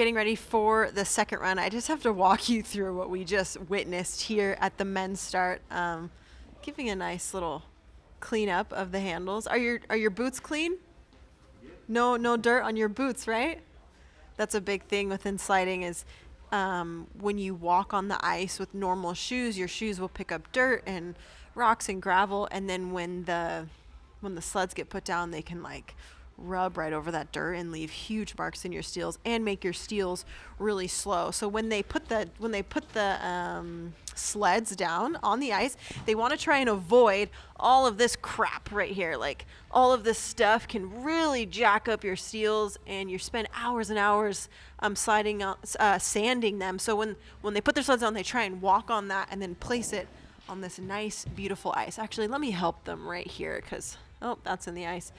Getting ready for the second run. I just have to walk you through what we just witnessed here at the men's start. Giving a nice little cleanup of the handles. Are your boots clean? No dirt on your boots, right? That's a big thing within sliding is when you walk on the ice with normal shoes, your shoes will pick up dirt and rocks and gravel, and then when the sleds get put down, they can like rub right over that dirt and leave huge marks in your steels and make your steels really slow. So when they put the sleds down on the ice, they want to try and avoid all of this crap right here. Like all of this stuff can really jack up your steels, and you spend hours and hours sliding sanding them. So when they put their sleds on, they try and walk on that and then place it on this nice beautiful ice. Actually, let me help them right here because that's in the ice.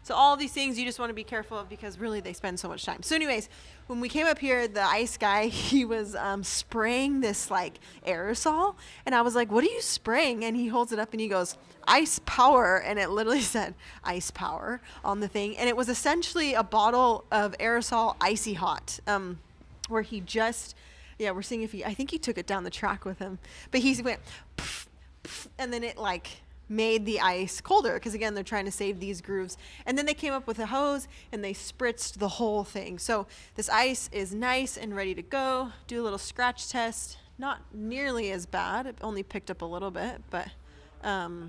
So all of these things you just want to be careful of because really they spend so much time. So anyways, when we came up here, the ice guy, he was spraying this like aerosol. And I was like, what are you spraying? And he holds it up and he goes, ice power. And it literally said ice power on the thing. And it was essentially a bottle of aerosol Icy Hot where he just, we're seeing if I think he took it down the track with him. But he went, pff, pff, and then it like made the ice colder because again they're trying to save these grooves, and then they came up with a hose and they spritzed the whole thing. So this ice is nice and ready to go. Do a little scratch test. Not nearly as bad, it only picked up a little bit, but so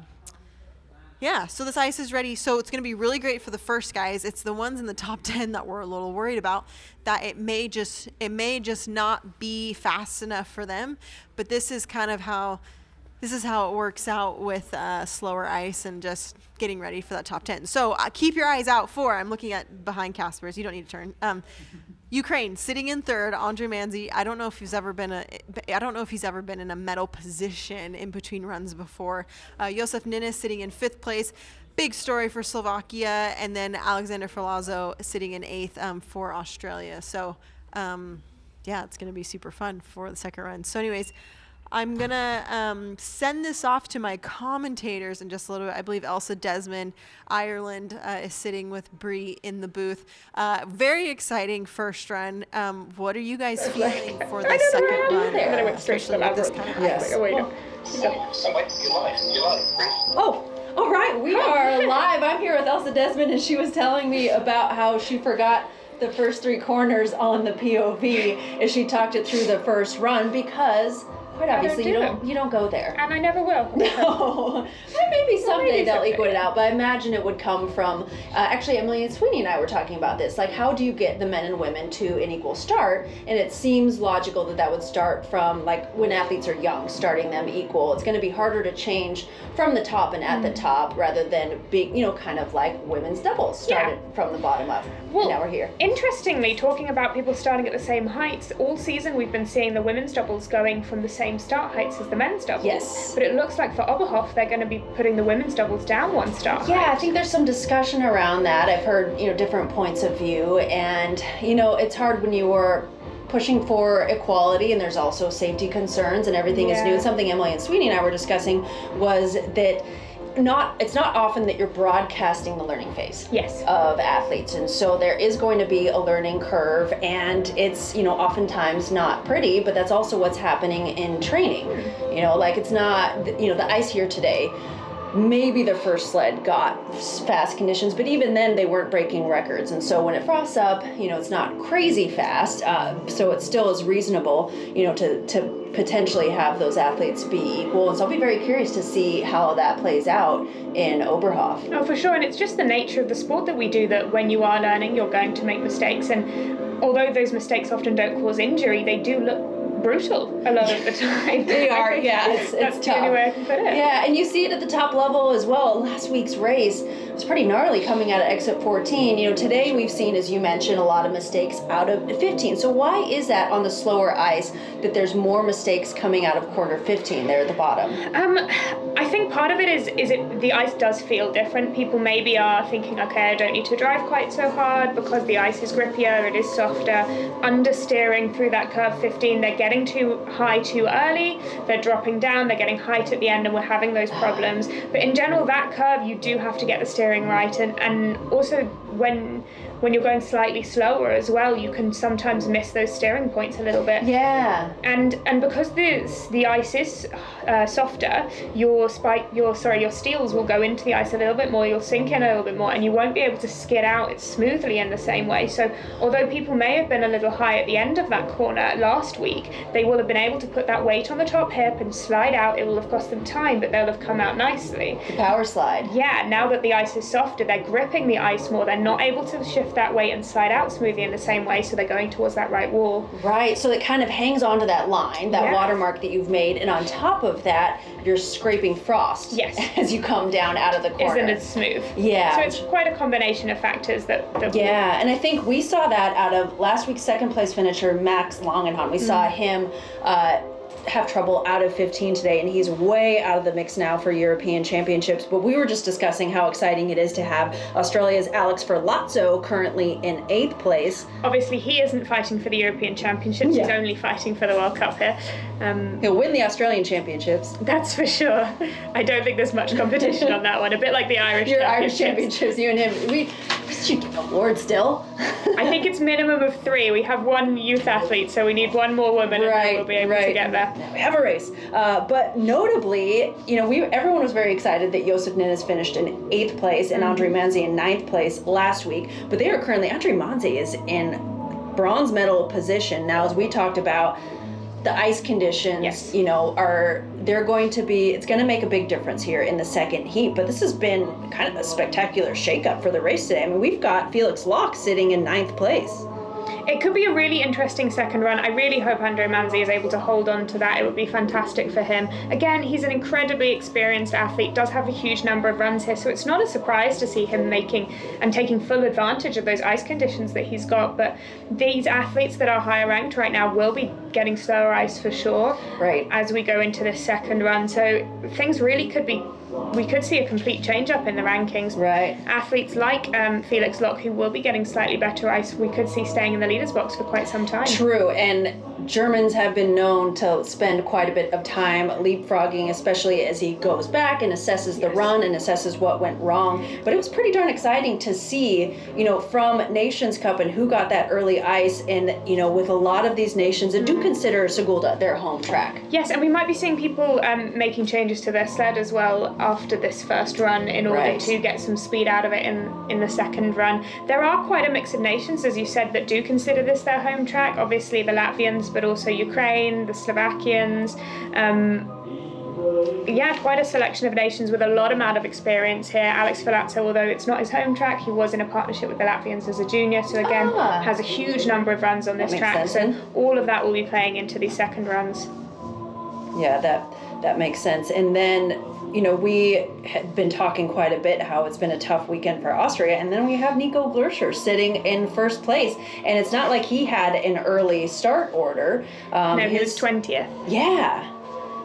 this ice is ready. So it's going to be really great for the first guys. It's the ones in the top 10 that we're a little worried about, that it may just not be fast enough for them. But this is how it works out with slower ice and just getting ready for that top 10. So keep your eyes out for, I'm looking at behind Casper's, you don't need to turn. Ukraine sitting in third, Andre Manzi. I don't know if he's ever been in a medal position in between runs before. Josef Nines sitting in fifth place. Big story for Slovakia, and then Alexander Ferlazzo sitting in eighth for Australia. So it's going to be super fun for the second run. So anyways, I'm going to send this off to my commentators in just a little bit. I believe Elsa Desmond, Ireland, is sitting with Bree in the booth. Very exciting first run. What are you guys feeling for the second run? And then I went straight to the lab. This kind of ice. ice. All right, we are live. I'm here with Elsa Desmond, and she was telling me about how she forgot the first three corners on the POV as she talked it through the first run because quite obviously you don't go there. And I never will. No. Maybe someday they'll equal it out, but I imagine it would come from, actually Emily and Sweeney and I were talking about this, like how do you get the men and women to an equal start? And it seems logical that would start from like when athletes are young, starting them equal. It's going to be harder to change from the top and at the top rather than being, kind of like women's doubles started from the bottom up. Well, and now we're here. Interestingly, talking about people starting at the same heights, all season we've been seeing the women's doubles going from the same start heights as the men's doubles. Yes. But it looks like for Oberhof, they're going to be putting the women's doubles down one start height. I think there's some discussion around that. I've heard, different points of view, and, it's hard when you are pushing for equality and there's also safety concerns and everything is new. Something Emily and Sweeney and I were discussing was that it's not often that you're broadcasting the learning phase of athletes, and so there is going to be a learning curve, and it's oftentimes not pretty, but that's also what's happening in training. Like it's not the ice here today, maybe the first sled got fast conditions, but even then they weren't breaking records, and so when it frosts up, it's not crazy fast, so it still is reasonable to potentially have those athletes be equal. And so I'll be very curious to see how that plays out in Oberhof. Oh, for sure. And it's just the nature of the sport that we do, that when you are learning, you're going to make mistakes. And although those mistakes often don't cause injury, they do look brutal a lot of the time. They are, it's that's tough. the only way I can put it. Yeah, and you see it at the top level as well. Last week's race was pretty gnarly coming out of exit 14. Today we've seen, as you mentioned, a lot of mistakes out of 15. So why is that on the slower ice that there's more mistakes coming out of corner 15 there at the bottom? I think part of it is the ice does feel different. People maybe are thinking, okay, I don't need to drive quite so hard because the ice is grippier, it is softer. Understeering through that curve 15, they're getting too high too early, they're dropping down, they're getting height at the end, and we're having those problems. But in general, that curve, you do have to get the steering right, and also when when you're going slightly slower as well, you can sometimes miss those steering points a little bit. Yeah. And because the ice is softer, your steels will go into the ice a little bit more, you'll sink in a little bit more, and you won't be able to skid out it smoothly in the same way. So although people may have been a little high at the end of that corner last week, they will have been able to put that weight on the top hip and slide out. It will have cost them time, but they'll have come out nicely. The power slide. Yeah, now that the ice is softer, they're gripping the ice more. They're not able to shift that weight and slide out smoothly in the same way, so they're going towards that right wall. Right, so it kind of hangs onto that line, that Yeah. watermark that you've made, and on top of that, you're scraping frost Yes. as you come down out of the corner. Isn't as smooth. Yeah. So it's quite a combination of factors that Yeah, and I think we saw that out of last week's second place finisher, Max Langenhahn. We saw him have trouble out of 15 today, and he's way out of the mix now for European Championships. But we were just discussing how exciting it is to have Australia's Alex Ferlazzo currently in 8th place. Obviously, he isn't fighting for the European Championships. Yeah. He's only fighting for the World Cup here. He'll win the Australian Championships. That's for sure. I don't think there's much competition on that one. A bit like the Irish Your Championships. Irish Championships, you and him. We should get an award still. I think it's minimum of 3. We have 1 youth athlete, so we need 1 more woman, and then we'll be able to get there. Now we have a race. But notably, everyone was very excited that Josef Ninnis finished in 8th place and Andre Manzi in 9th place last week. But they are currently, Andre Manzi is in bronze medal position. Now, as we talked about, the ice conditions, Yes. they're going to be, it's going to make a big difference here in the second heat. But this has been kind of a spectacular shakeup for the race today. I mean, we've got Felix Locke sitting in 9th place. It could be a really interesting second run. I really hope Andre Manzi is able to hold on to that. It would be fantastic for him. Again, he's an incredibly experienced athlete, does have a huge number of runs here, so it's not a surprise to see him making and taking full advantage of those ice conditions that he's got. But these athletes that are higher ranked right now will be getting slower ice for sure, Right. as we go into this second run. So things really could be, we could see a complete change up in the rankings. Right. Athletes like Felix Locke, who will be getting slightly better ice, we could see staying in the leaders box for quite some time. True, and Germans have been known to spend quite a bit of time leapfrogging, especially as he goes back and assesses the run and assesses what went wrong. But it was pretty darn exciting to see, from Nations Cup and who got that early ice, and with a lot of these nations that do consider Sigulda their home track. Yes, and we might be seeing people making changes to their sled as well after this first run in order to get some speed out of it in the second run. There are quite a mix of nations, as you said, that do consider this their home track. Obviously the Latvians, but also Ukraine, the Slovakians. Quite a selection of nations with a lot amount of experience here. Alex Ferlazzo, although it's not his home track, he was in a partnership with the Latvians as a junior, so again has a huge number of runs on this track. So all of that will be playing into these second runs. Yeah, that makes sense. And then we had been talking quite a bit how it's been a tough weekend for Austria, and then we have Nico Glurscher sitting in first place, and it's not like he had an early start order. No, he was 20th. Yeah.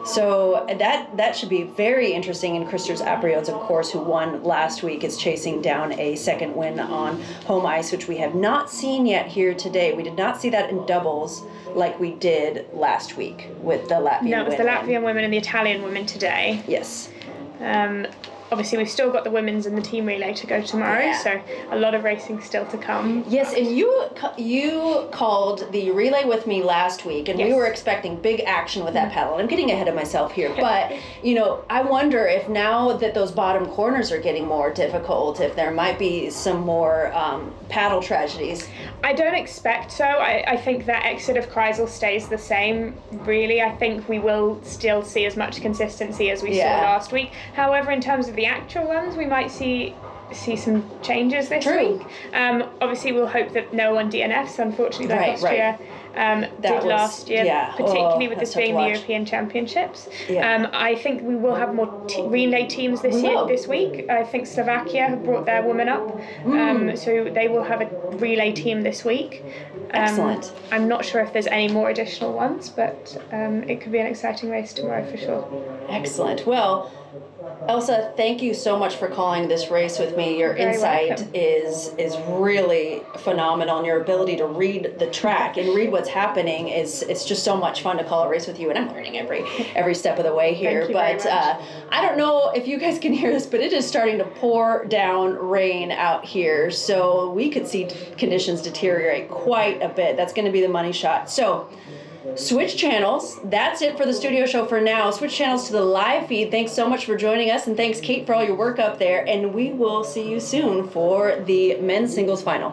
So that should be very interesting. And Christers Apriots, of course, who won last week, is chasing down a second win on home ice, which we have not seen yet here today. We did not see that in doubles like we did last week with the Latvian women. No, it was the Latvian women and the Italian women today. Yes. Obviously, we've still got the women's and the team relay to go tomorrow, so a lot of racing still to come. Yes, and you called the relay with me last week, and we were expecting big action with that paddle. I'm getting ahead of myself here, but I wonder if now that those bottom corners are getting more difficult, if there might be some more paddle tragedies. I don't expect so. I think that exit of Kreisel stays the same, really. I think we will still see as much consistency as we saw last week. However, in terms of the actual runs, we might see some changes this week. Obviously, we'll hope that no one DNFs, unfortunately, like Austria did last year, particularly with this being the European Championships. I think we will have more relay teams this week. I think Slovakia have brought their women up, so they will have a relay team this week. Excellent. I'm not sure if there's any more additional ones, but it could be an exciting race tomorrow for sure. Excellent. Well, Elsa, thank you so much for calling this race with me. Your Very insight welcome. is really phenomenal, and your ability to read the track and read what's happening is it's just so much fun to call a race with you, and I'm learning every step of the way here. Thank you very But much. I don't know if you guys can hear this, but it is starting to pour down rain out here, so we could see conditions deteriorate quite a bit. That's going to be the money shot. So switch channels. That's it for the studio show for now. Switch channels to the live feed. Thanks so much for joining us, and thanks, Kate, for all your work up there. And we will see you soon for the men's singles final.